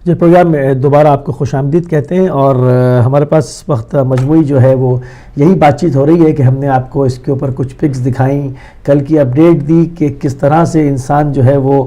جو پروگرام میں دوبارہ آپ کو خوش آمدید کہتے ہیں، اور ہمارے پاس اس وقت مجموعی جو ہے وہ یہی بات چیت ہو رہی ہے کہ ہم نے آپ کو اس کے اوپر کچھ پکس دکھائیں، کل کی اپڈیٹ دی کہ کس طرح سے انسان جو ہے وہ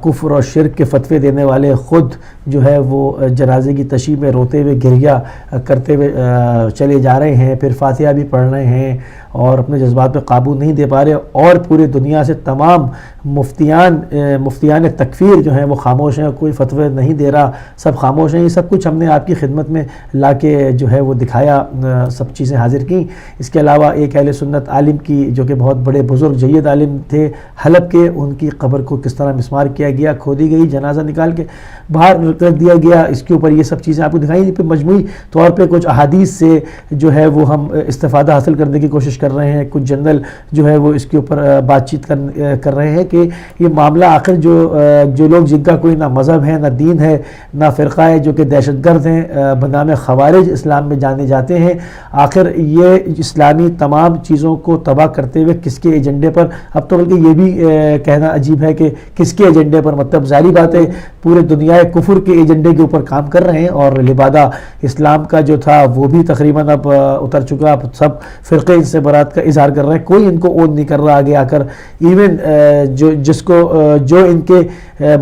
کفر اور شرک کے فتوے دینے والے خود جو ہے وہ جنازے کی تشییع میں روتے ہوئے گریہ کرتے ہوئے چلے جا رہے ہیں، پھر فاتحہ بھی پڑھ رہے ہیں اور اپنے جذبات پہ قابو نہیں دے پا رہے، اور پورے دنیا سے تمام مفتیان تکفیر جو ہیں وہ خاموش ہیں، کوئی فتوے نہیں دے رہا، سب خاموش ہیں۔ یہ سب کچھ ہم نے آپ کی خدمت میں لا کے جو ہے وہ دکھایا، سب چیزیں حاضر کی۔ اس کے علاوہ ایک اہل سنت عالم کی جو کہ بہت بڑے بزرگ جید عالم تھے حلب کے، ان کی قبر کو کس طرح مسمار کیا گیا، کھودی گئی، جنازہ نکال کے باہر رکھ دیا گیا، اس کے اوپر یہ سب چیزیں آپ کو دکھائیں۔ پھر مجموعی طور پہ کچھ احادیث سے جو ہے وہ ہم استفادہ حاصل کرنے کی کوشش کر رہے ہیں، کچھ جنرل جو ہے وہ اس کے اوپر بات چیت کر رہے ہیں کہ یہ معاملہ آخر جو لوگ جن کا کوئی نہ مذہب ہے، نہ دین ہے، نہ فرقہ ہے، جو کہ دہشت گرد ہیں، بنام خوارج اسلام میں جانے جاتے ہیں، آخر یہ اسلامی تمام چیزوں کو تباہ کرتے ہوئے کس کے ایجنڈے پر، اب تو بلکہ یہ بھی کہنا عجیب ہے کہ کس کے ایجنڈے پر، مطلب ظاہری بات ہے پورے دنیا کفر کے ایجنڈے کے اوپر کام کر رہے ہیں، اور لبادہ اسلام کا جو تھا وہ بھی تقریباً اب اتر چکا، اب سب فرقے ان سے برات کا اظہار کر رہے ہیں، کوئی ان کو اون نہیں کر رہا آگے آ کر، ایون جو ان کے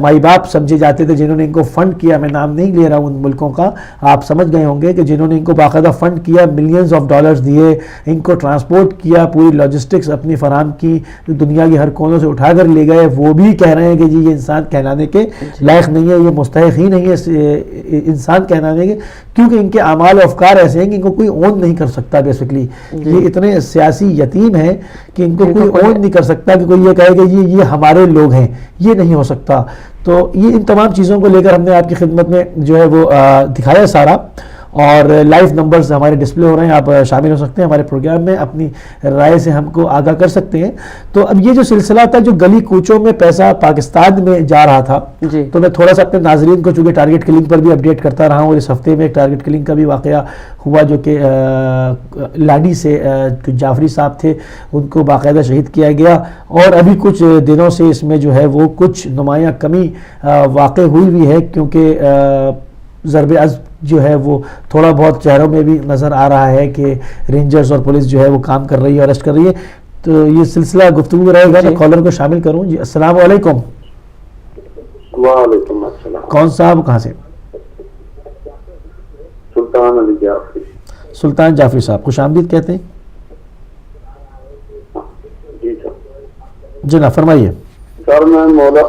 مائی باپ سمجھے جاتے تھے، جنہوں نے ان کو فنڈ کیا، میں نام نہیں لے رہا ہوں ان ملکوں کا، آپ سمجھ گئے ہوں گے کہ جنہوں نے ان کو باقاعدہ فنڈ کیا، ملینز آف ڈالرز دیے، ان کو ٹرانسپورٹ کیا، پوری لاجسٹکس اپنی فراہم کی، دنیا کی ہر کونوں سے اٹھا کر لے گئے، وہ بھی کہہ رہے ہیں کہ جی یہ انسان کہلانے کے لائق نہیں ہے، یہ مستحق ہی نہیں ہے انسان کہلانے کے، کیونکہ ان کے اعمال و افکار ایسے ہیں کہ ان کو کوئی اون نہیں کر سکتا۔ بیسکلی یہ اتنے سیاسی یتیم ہیں کہ ان کو کوئی اون نہیں کر سکتا کہ کوئی یہ کہے کہ یہ ہمارے لوگ ہیں، یہ نہیں ہو سکتا۔ تو یہ ان تمام چیزوں کو لے کر ہم نے آپ کی خدمت میں جو ہے وہ دکھایا سارا، اور لائیو نمبرز ہمارے ڈسپلے ہو رہے ہیں، آپ شامل ہو سکتے ہیں ہمارے پروگرام میں، اپنی رائے سے ہم کو آگاہ کر سکتے ہیں۔ تو اب یہ جو سلسلہ تھا جو گلی کوچوں میں پیسہ پاکستان میں جا رہا تھا، تو میں تھوڑا سا اپنے ناظرین کو چونکہ ٹارگٹ کلنگ پر بھی اپڈیٹ کرتا رہا ہوں، اور اس ہفتے میں ایک ٹارگٹ کلنگ کا بھی واقعہ ہوا جو کہ لاڈی سے جعفری صاحب تھے، ان کو باقاعدہ شہید کیا گیا، اور ابھی کچھ دنوں سے اس میں جو ہے وہ کچھ نمایاں کمی واقع ہوئی بھی ہے، کیونکہ ضرب عضب جو ہے وہ تھوڑا بہت چہروں میں بھی نظر آ رہا ہے کہ رینجرز اور پولیس جو ہے وہ کام کر رہی ہے، اریسٹ کر رہی ہے۔ تو یہ سلسلہ گفتگو رہے گا، میں کالر کو شامل کروں۔ جی السلام علیکم۔ وعلیکم السلام۔ کون صاحب، کہاں سے؟ سلطان علی جعفری۔ سلطان جعفری صاحب، خوش آمدید کہتے ہیں۔ جی سر۔ جناب فرمائیے۔ سر میں مولا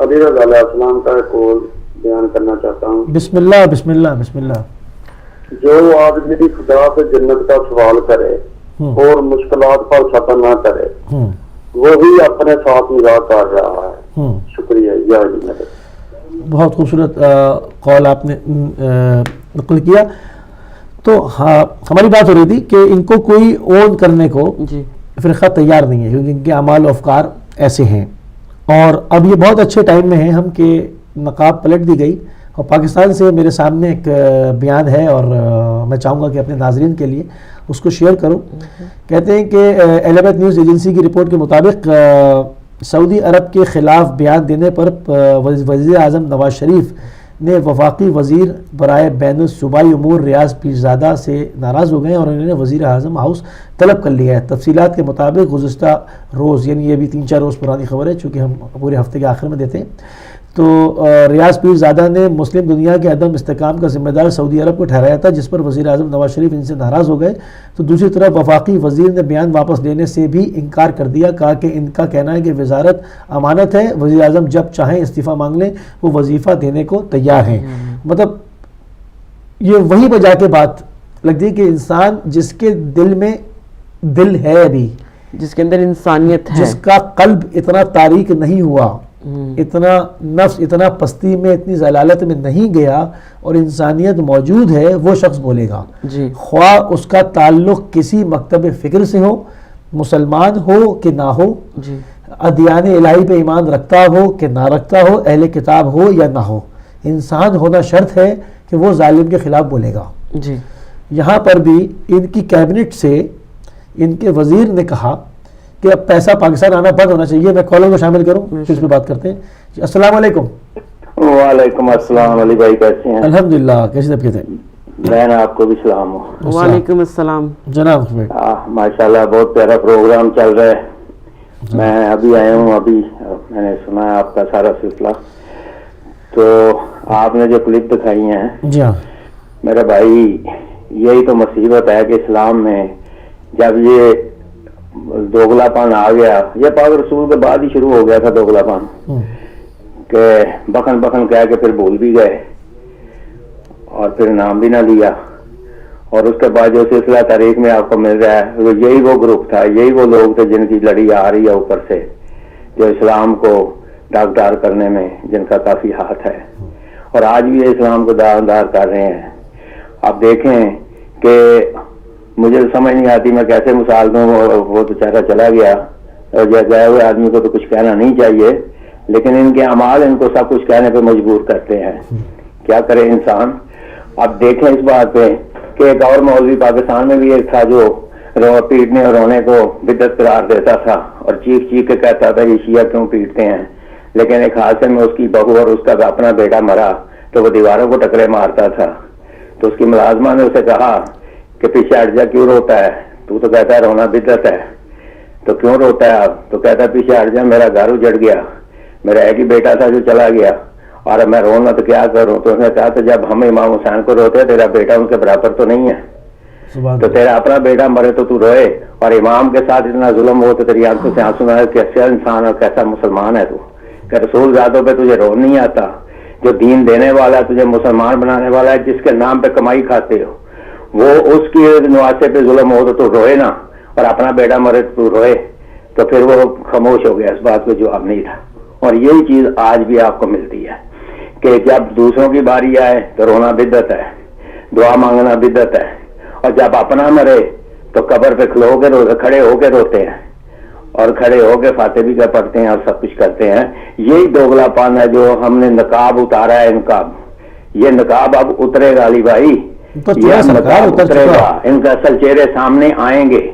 علی رضا علیہ السلام کا ایک قول بیان کرنا چاہتا ہوں۔ بسم اللہ بسم اللہ بسم اللہ۔ جو آدمی خدا سے جنت کا سوال کرے اور مشکلات پر صبر نہ کرے، وہی اپنے ساتھ نگاہ کر رہا ہے۔ شکریہ۔ یا علی مدد۔ بہت خوبصورت قول آپ نے نقل کیا۔ تو ہماری بات ہو رہی تھی کہ ان کو کوئی اون کرنے کو فرقہ تیار نہیں ہے، کیونکہ ان کے اعمال و افکار ایسے ہیں، اور اب یہ بہت اچھے ٹائم میں ہیں ہم کہ نقاب پلٹ دی گئی، اور پاکستان سے میرے سامنے ایک بیان ہے، اور میں چاہوں گا کہ اپنے ناظرین کے لیے اس کو شیئر کروں۔ کہتے ہیں کہ الہبت نیوز ایجنسی کی رپورٹ کے مطابق سعودی عرب کے خلاف بیان دینے پر وزیر اعظم نواز شریف نے وفاقی وزیر برائے بین الصوبائی امور ریاض پیرزادہ سے ناراض ہو گئے، اور انہوں نے وزیر اعظم ہاؤس طلب کر لیا ہے۔ تفصیلات کے مطابق گزشتہ روز، یعنی یہ بھی 3-4 روز پرانی خبر ہے چونکہ ہم پورے ہفتے کے آخر میں دیتے ہیں، تو ریاض پیرزادہ نے مسلم دنیا کے عدم استحکام کا ذمہ دار سعودی عرب کو ٹھہرایا تھا، جس پر وزیر اعظم نواز شریف ان سے ناراض ہو گئے۔ تو دوسری طرف وفاقی وزیر نے بیان واپس لینے سے بھی انکار کر دیا، کہا کہ ان کا کہنا ہے کہ وزارت امانت ہے، وزیر اعظم جب چاہیں استعفیٰ مانگ لیں، وہ وظیفہ دینے کو تیار ہیں۔ مطلب یہ وہی بجا کے بات لگتی ہے کہ انسان جس کے دل میں دل ہے، ابھی جس کے اندر انسانیت ہے، جس کا قلب اتنا تاریک نہیں ہوا، اتنا نفس اتنا پستی میں، اتنی ضلالت میں نہیں گیا، اور انسانیت موجود ہے، وہ شخص بولے گا، خواہ اس کا تعلق کسی مکتب فکر سے ہو، مسلمان ہو کہ نہ ہو، ادیان الہی پہ ایمان رکھتا ہو کہ نہ رکھتا ہو، اہل کتاب ہو یا نہ ہو، انسان ہونا شرط ہے کہ وہ ظالم کے خلاف بولے گا۔ یہاں پر بھی ان کی کیبنٹ سے ان کے وزیر نے کہا کہ اب پیسہ پاکستان آنا بند ہونا چاہیے۔ میں کالر کو شامل کروں، پھر اس میں بات کرتے ہیں۔ السلام علیکم۔ وعلیکم السلام علی بھائی، کیسے ہیں؟ الحمدللہ، کیسی طبیعت ہے؟ بہن آپ کو بھی سلام ہو. وعلیکم السلام جناب. ماشاءاللہ بہت پیارا پروگرام چل رہا ہے. میں ابھی آیا ہوں، ابھی میں نے سنا ہے آپ کا سارا سلسلہ. تو آپ نے جو کلپ دکھائی ہیں جی ہاں میرے بھائی، یہی تو مصیبت ہے کہ اسلام میں جب یہ دوگلا پن آ گیا، یہ پاک رسول کے بعد ہی شروع ہو گیا تھا دوگلا پن، کہ بخن بخن کہہ کے پھر بھول بھی گئے اور پھر نام بھی نہ لیا. اور اس کے بعد جو سلسلہ تاریخ میں آپ کو مل رہا ہے، یہی وہ گروپ تھا، یہی وہ لوگ تھے جن کی لڑی آ رہی ہے اوپر سے، جو اسلام کو داغدار کرنے میں جن کا کافی ہاتھ ہے، اور آج بھی یہ اسلام کو داغدار کر رہے ہیں. آپ دیکھیں کہ مجھے سمجھ نہیں آتی میں کیسے مثال دوں. وہ بیچارہ چلا گیا، اور گئے ہوئے آدمی کو تو کچھ کہنا نہیں چاہیے، لیکن ان کے اعمال ان کو سب کچھ کہنے پہ مجبور کرتے ہیں. کیا کرے انسان. اب دیکھیں اس بات پہ کہ ایک اور مولوی پاکستان میں بھی ایک تھا جو پیٹنے اور رونے کو بدعت قرار دیتا تھا اور چیخ چیخ کے کہتا تھا یہ شیعہ کیوں پیٹتے ہیں. لیکن ایک حادثے میں اس کی بہو اور اس کا اپنا بیٹا مرا تو وہ دیواروں کو ٹکرے مارتا تھا. تو اس کی ملازمہ نے اسے کہا کہ پیچھے ہٹ جا، کیوں روتا ہے؟ تو کہتا ہے رونا بدعت ہے. تو کیوں روتا ہے آپ؟ تو کہتا ہے پیچھے ہٹ جا، میرا گھر اجڑ گیا، میرا ایک ہی بیٹا تھا جو چلا گیا اور میں رونا تو کیا کروں. تو اس نے کہا تو جب ہم امام حسین کو روتے ہیں، تیرا بیٹا ان کے برابر تو نہیں ہے، تو تیرا اپنا بیٹا مرے تو تو روئے، اور امام کے ساتھ اتنا ظلم ہو تو تیری آنکھوں سے آنسو نہ آئے. کیسا انسان اور کیسا مسلمان ہے تو، کہ رسول ذاتوں پہ تجھے رو نہیں آتا؟ جو دین دینے والا ہے، تجھے مسلمان بنانے والا ہے، جس کے نام پہ کمائی کھاتے ہو، وہ اس کی نواسے پہ ظلم ہو تو روئے نا، اور اپنا بیٹا مرے تو روئے. تو پھر وہ خاموش ہو گیا، اس بات کو جواب نہیں تھا. اور یہی چیز آج بھی آپ کو ملتی ہے کہ جب دوسروں کی باری آئے تو رونا بدعت ہے، دعا مانگنا بدعت ہے، اور جب اپنا مرے تو قبر پہ کھڑے ہو کے روتے ہیں اور کھڑے ہو کے فاتح بھی پڑھتے ہیں اور سب کچھ کرتے ہیں. یہی دوگلا پن ہے جو ہم نے نقاب اتارا ہے. یہ نقاب اب اترے گا علی بھائی، یہ نقاب اترے گا. ان کا اصل چہرے سامنے آئیں گے.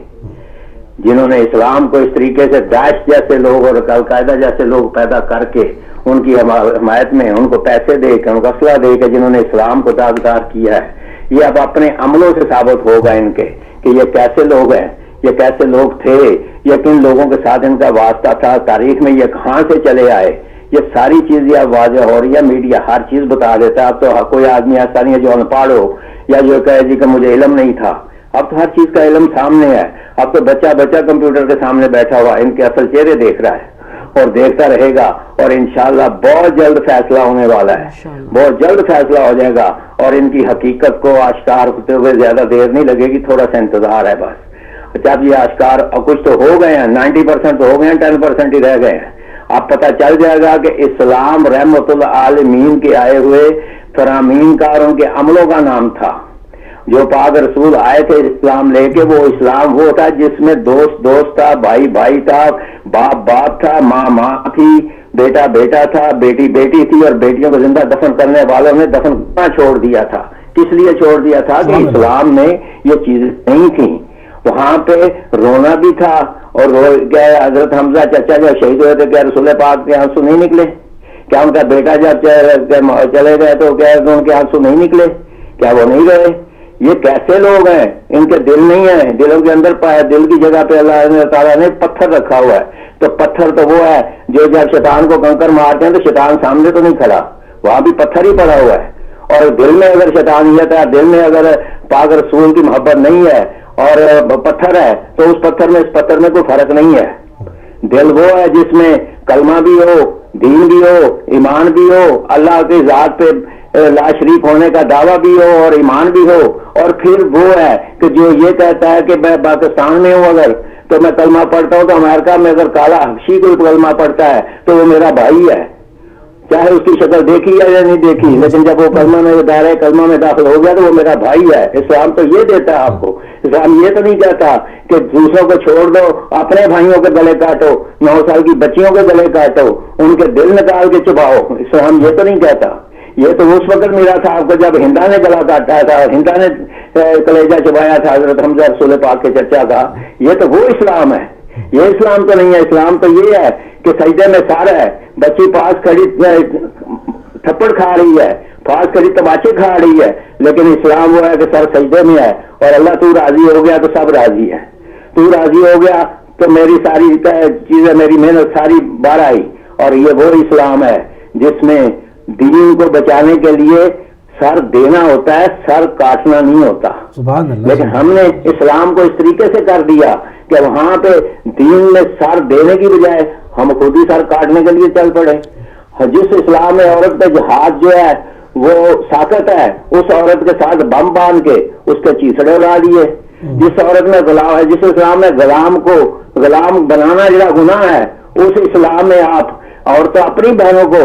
جنہوں نے اسلام کو اس طریقے سے داعش جیسے لوگ اور القاعدہ جیسے لوگ پیدا کر کے ان کی حمایت میں ان کو پیسے دے کے، ان کو اسلحہ دے کے، جنہوں نے اسلام کو داغدار کیا ہے، یہ اب اپنے عملوں سے ثابت ہوگا ان کے کہ یہ کیسے لوگ ہیں، یہ کیسے لوگ تھے، یہ کن لوگوں کے ساتھ ان کا واسطہ تھا، تاریخ میں یہ کہاں سے چلے آئے. یہ ساری چیزیں اب واضح ہو رہی ہے. میڈیا ہر چیز بتا دیتا ہے. اب تو کوئی آدمی ایسا نہیں ہے جو ان پڑھ ہو یا جو کہے جی کہ مجھے علم نہیں تھا. اب تو ہر چیز کا علم سامنے ہے. اب تو بچہ کمپیوٹر کے سامنے بیٹھا ہوا ان کے اصل چہرے دیکھ رہا ہے اور دیکھتا رہے گا. اور انشاءاللہ بہت جلد فیصلہ ہونے والا ہے، بہت جلد فیصلہ ہو جائے گا اور ان کی حقیقت کو آشکار ہوتے ہوئے زیادہ دیر نہیں لگے گی. تھوڑا سا انتظار ہے بس. جب یہ آشکار کچھ تو ہو گئے ہیں، 90% تو ہو گئے ہیں، 10% ہی رہ گئے ہیں. اب پتہ چل جائے گا کہ اسلام رحمت العالمین کے آئے ہوئے فرامین کا اور ان کے عملوں کا نام تھا. جو پاک رسول آئے تھے اسلام لے کے، وہ اسلام وہ تھا جس میں دوست تھا، بھائی تھا، باپ تھا، ماں تھی، بیٹا تھا، بیٹی تھی، اور بیٹیوں کو زندہ دفن کرنے والوں نے دفن کرنا چھوڑ دیا تھا. کس لیے چھوڑ دیا تھا؟ کہ اسلام میں یہ چیزیں نہیں تھیں. وہاں پہ رونا بھی تھا. اور کیا حضرت حمزہ چچا جب شہید ہوئے تھے، کیا رسول پاک کے آنسو نہیں نکلے؟ کیا ان کا بیٹا جب چلے گئے تو کیا ان کے آنسو نہیں نکلے؟ کیا وہ نہیں گئے؟ یہ کیسے لوگ ہیں؟ ان کے دل نہیں ہیں. دلوں کے اندر دل کی جگہ پہ اللہ تعالیٰ نے پتھر رکھا ہوا ہے. تو پتھر تو وہ ہے جو جب شیطان کو کنکر مارتے ہیں تو شیطان سامنے تو نہیں کھڑا، وہاں بھی پتھر ہی پڑا ہوا ہے. اور دل میں اگر شیطانیت ہے، دل میں اگر پاک رسول کی محبت نہیں ہے اور پتھر ہے، تو اس پتھر میں کوئی فرق نہیں ہے. دل وہ ہے جس میں کلمہ بھی ہو، دین بھی ہو، ایمان بھی ہو، اللہ کی ذات پہ لا شریک ہونے کا دعویٰ بھی ہو اور ایمان بھی ہو. اور پھر وہ ہے کہ جو یہ کہتا ہے کہ میں پاکستان میں ہوں اگر تو میں کلمہ پڑھتا ہوں، تو امریکہ میں اگر کالا حبشی کوئی کلمہ پڑھتا ہے تو وہ میرا بھائی ہے، چاہے اس کی شکل دیکھی ہے یا نہیں دیکھی، لیکن جب وہ کلمہ میں دائرہ کلمہ میں داخل ہو گیا تو وہ میرا بھائی ہے. اسلام تو یہ دیتا ہے آپ کو. اسلام یہ تو نہیں کہتا کہ دوسروں کو چھوڑ دو، اپنے بھائیوں کے گلے کاٹو، 9 سال کی بچیوں کے گلے کاٹو، ان کے دل نکال کے چباؤ. اسلام یہ تو نہیں کہتا. یہ تو اس وقت ملا تھا آپ کو جب ہندا نے گلا کاٹا تھا، ہندا نے کلیجہ چبایا تھا حضرت حمزہ رسول پاک کے چچا کا. یہ تو وہ اسلام ہے. یہ اسلام تو نہیں ہے. اسلام تو یہ ہے کہ سجدے میں سارا ہے، بچی پاس کھڑی تھپڑ کھا رہی ہے، فاس کری تماچے کھا رہی ہے، لیکن اسلام وہ ہے کہ سر سجدے میں ہے اور اللہ تو راضی ہو گیا تو سب راضی ہے، تو راضی ہو گیا تو میری ساری چیزیں، میری محنت ساری باہر آئی. اور یہ وہ اسلام ہے جس میں دین کو بچانے کے لیے سر دینا ہوتا ہے، سر کاٹنا نہیں ہوتا. سبحان اللہ. لیکن ہم نے اسلام کو اس طریقے سے کر دیا کہ وہاں پہ دین میں سر دینے کی بجائے ہم خود ہی سر کاٹنے کے لیے چل پڑے. جس اسلام میں عورت پہ ہاتھ جو ہے وہ ساکت ہے، اس عورت کے ساتھ بم باندھ کے اس کے چیسڑے اڑا دیے. جس عورت میں غلام ہے، جس اسلام میں غلام کو غلام بنانا جڑا گناہ ہے، اس اسلام میں آپ عورتیں اپنی بہنوں کو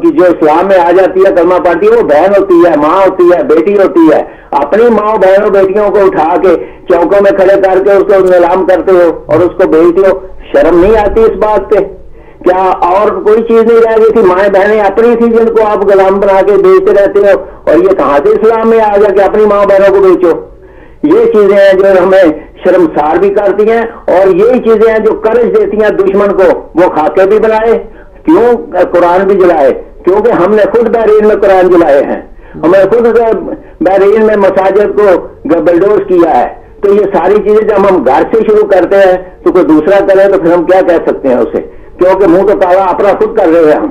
جو اسلام میں آ جاتی ہے کلمہ پڑھتی ہے، وہ بہن ہوتی ہے، ماں ہوتی ہے، بیٹی ہوتی ہے، اپنی ماں بہنوں بیٹیوں کو اٹھا کے چوکوں میں کھڑے کر کے اس کو نیلام کرتے ہو اور اس کو بیچتے ہو. شرم نہیں آتی اس بات پہ؟ کیا اور کوئی چیز نہیں رہ گئی تھی؟ مائیں بہنیں اپنی تھی جن کو آپ غلام بنا کے بیچتے رہتے ہو، اور یہ کہاں سے اسلام میں آ گیا کہ اپنی ماں بہنوں کو بیچو؟ یہ چیزیں ہیں جو ہمیں شرمسار بھی کرتی ہیں، اور یہی چیزیں ہیں جو کرج دیتی ہیں دشمن کو وہ خاکے بھی بنائے، کیوں قرآن بھی جلائے، کیونکہ ہم نے خود بحرین میں قرآن جلائے ہیں، ہمیں خود بحرین میں مساجد کو بلڈوز کیا ہے. تو یہ ساری چیزیں جب ہم گھر سے شروع کرتے ہیں تو کوئی دوسرا کرے تو پھر ہم کیا کہہ سکتے ہیں اسے؟ کیونکہ منہ تو کالا اپنا خود کر رہے ہیں، ہم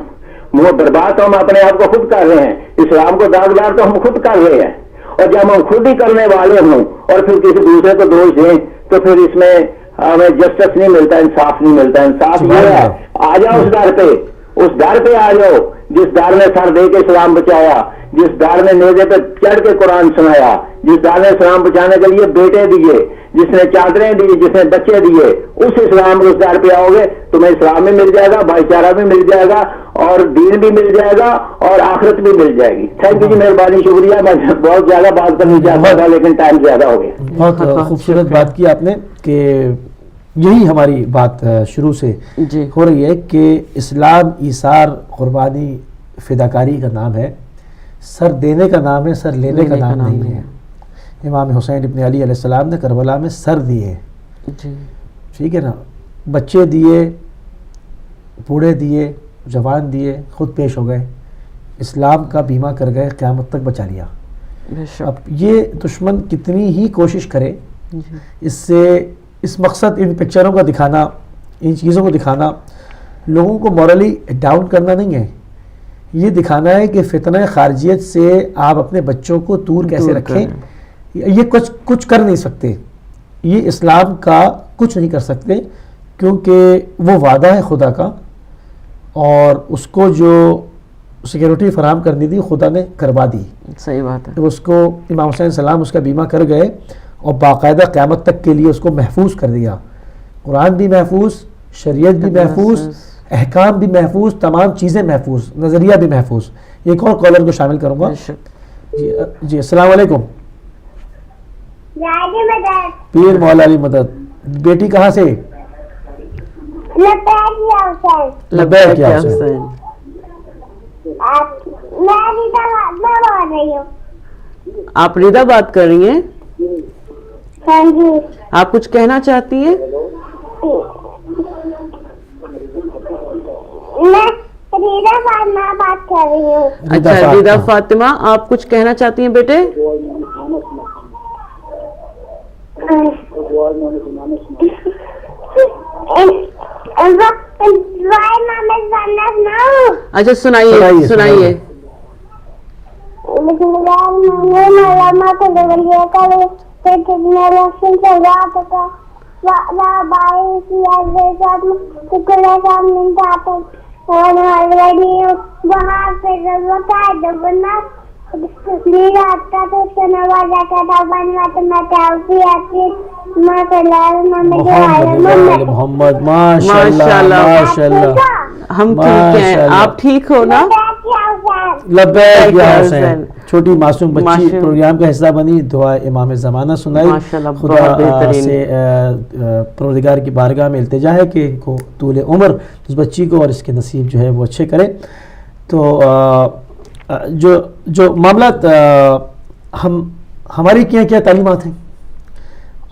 منہ برباد تو ہم اپنے آپ کو خود کر رہے ہیں، اسلام کو داغدار تو ہم خود کر رہے ہیں. اور جب ہم خود ہی کرنے والے ہوں اور پھر کسی دوسرے کو دوش دیں تو پھر اس میں ہمیں جسٹس نہیں ملتا، انصاف نہیں ملتا. انصاف یہ ہے آ جاؤ اس در پہ، اس در پہ آ جاؤ جس در نے سر دے کے اسلام بچایا، جس در نے نیزے پہ چڑھ کے قرآن سنایا، جس در نے اسلام بچانے کے لیے بیٹے دیے، جس نے چادریں دی، جس نے بچے دیے، اس اسلام اس در پہ آؤ گے تمہیں اسلام بھی مل جائے گا، بھائی چارہ بھی مل جائے گا، اور دین بھی مل جائے گا، اور آخرت بھی مل جائے گی. تھینک یو جی، مہربانی، شکریہ. میں بہت زیادہ بات کرنی چاہتا تھا لیکن ٹائم زیادہ ہو گیا. بہت خوبصورت بات کی آپ نے کہ یہی ہماری بات شروع سے ہو رہی ہے کہ اسلام ایثار، قربانی، فداکاری کا نام ہے، سر دینے کا نام ہے، سر لینے کا نام نہیں ہے. امام حسین ابن علی علیہ السلام نے کربلا میں سر دیے، ٹھیک ہے نا، بچے دیے، بوڑھے دیے، جوان دیے، خود پیش ہو گئے، اسلام کا بیمہ کر گئے، قیامت تک بچا لیا. اب یہ دشمن کتنی ہی کوشش کرے اس سے، اس مقصد ان پکچروں کا دکھانا، ان چیزوں کو دکھانا لوگوں کو مورلی ڈاؤن کرنا نہیں ہے، یہ دکھانا ہے کہ فتنہ خارجیت سے آپ اپنے بچوں کو دور کیسے رکھیں. یہ کچھ کر نہیں سکتے، یہ اسلام کا کچھ نہیں کر سکتے، کیونکہ وہ وعدہ ہے خدا کا، اور اس کو جو سیکیورٹی فراہم کرنی تھی خدا نے کروا دی. صحیح بات ہے. اس کو امام حسین السلام اس کا بیمہ کر گئے اور باقاعدہ قیامت تک کے لیے اس کو محفوظ کر دیا. قرآن بھی محفوظ، شریعت بھی محفوظ، احکام بھی محفوظ، تمام چیزیں محفوظ، نظریہ بھی محفوظ. ایک اور کالر کو شامل کروں گا. جی السلام علیکم. پیر مولا علی مدد. بیٹی کہاں سے؟ لبیک یا حسین. آپ ریدا بات کر رہی ہیں؟ آپ کچھ کہنا چاہتی ہیں؟ ریدا فاطمہ بات کر رہی ہوں. اچھا ریدا فاطمہ، آپ کچھ کہنا چاہتی ہیں بیٹے؟ اچھا سنائیے سنائیے. محمد ماشاءاللہ. ہم ٹھیک ہیں، آپ ٹھیک ہو نا؟ لبیک یا حسین. چھوٹی معصوم بچی پروگرام کا حصہ بنی، دعا امام زمانہ سنائی. خدا سے پروردگار کی بارگاہ میں التجا ہے کہ ان کو طول عمر اس بچی کو اور اس کے نصیب جو ہے وہ اچھے کرے. تو جو معاملات ہماری کیا تعلیمات ہیں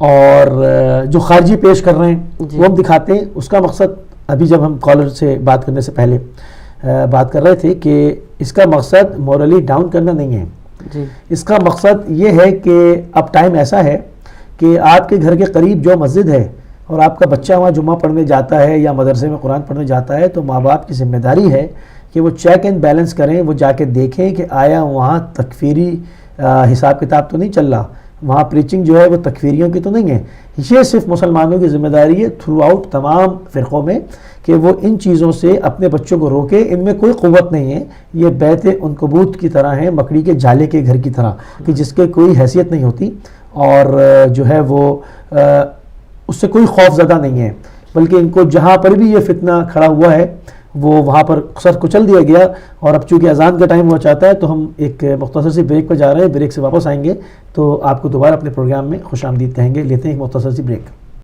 اور جو خارجی پیش کر رہے ہیں وہ ہم دکھاتے ہیں. اس کا مقصد ابھی جب ہم کالر سے بات کرنے سے پہلے بات کر رہے تھے کہ اس کا مقصد مورلی ڈاؤن کرنا نہیں ہے. اس کا مقصد یہ ہے کہ اب ٹائم ایسا ہے کہ آپ کے گھر کے قریب جو مسجد ہے اور آپ کا بچہ وہاں جمعہ پڑھنے جاتا ہے یا مدرسے میں قرآن پڑھنے جاتا ہے تو ماں باپ کی ذمہ داری ہے کہ وہ چیک اینڈ بیلنس کریں, وہ جا کے دیکھیں کہ آیا وہاں تکفیری حساب کتاب تو نہیں چل رہا, وہاں پریچنگ جو ہے وہ تکفیریوں کی تو نہیں ہے. یہ صرف مسلمانوں کی ذمہ داری ہے تھرو آؤٹ تمام فرقوں میں کہ وہ ان چیزوں سے اپنے بچوں کو روکے. ان میں کوئی قوت نہیں ہے, یہ بیت عنکبوت کی طرح ہیں, مکڑی کے جالے کے گھر کی طرح کہ جس کے کوئی حیثیت نہیں ہوتی اور جو ہے وہ اس سے کوئی خوف زدہ نہیں ہے, بلکہ ان کو جہاں پر بھی یہ فتنہ کھڑا ہوا ہے وہ وہاں پر سر کچل دیا گیا. اور اب چونکہ اذان کا ٹائم ہو چاہتا ہے تو ہم ایک مختصر سی بریک پر جا رہے ہیں, بریک سے واپس آئیں گے تو آپ کو دوبارہ اپنے پروگرام میں خوش آمدید کہیں گے. لیتے ہیں ایک مختصر سی بریک.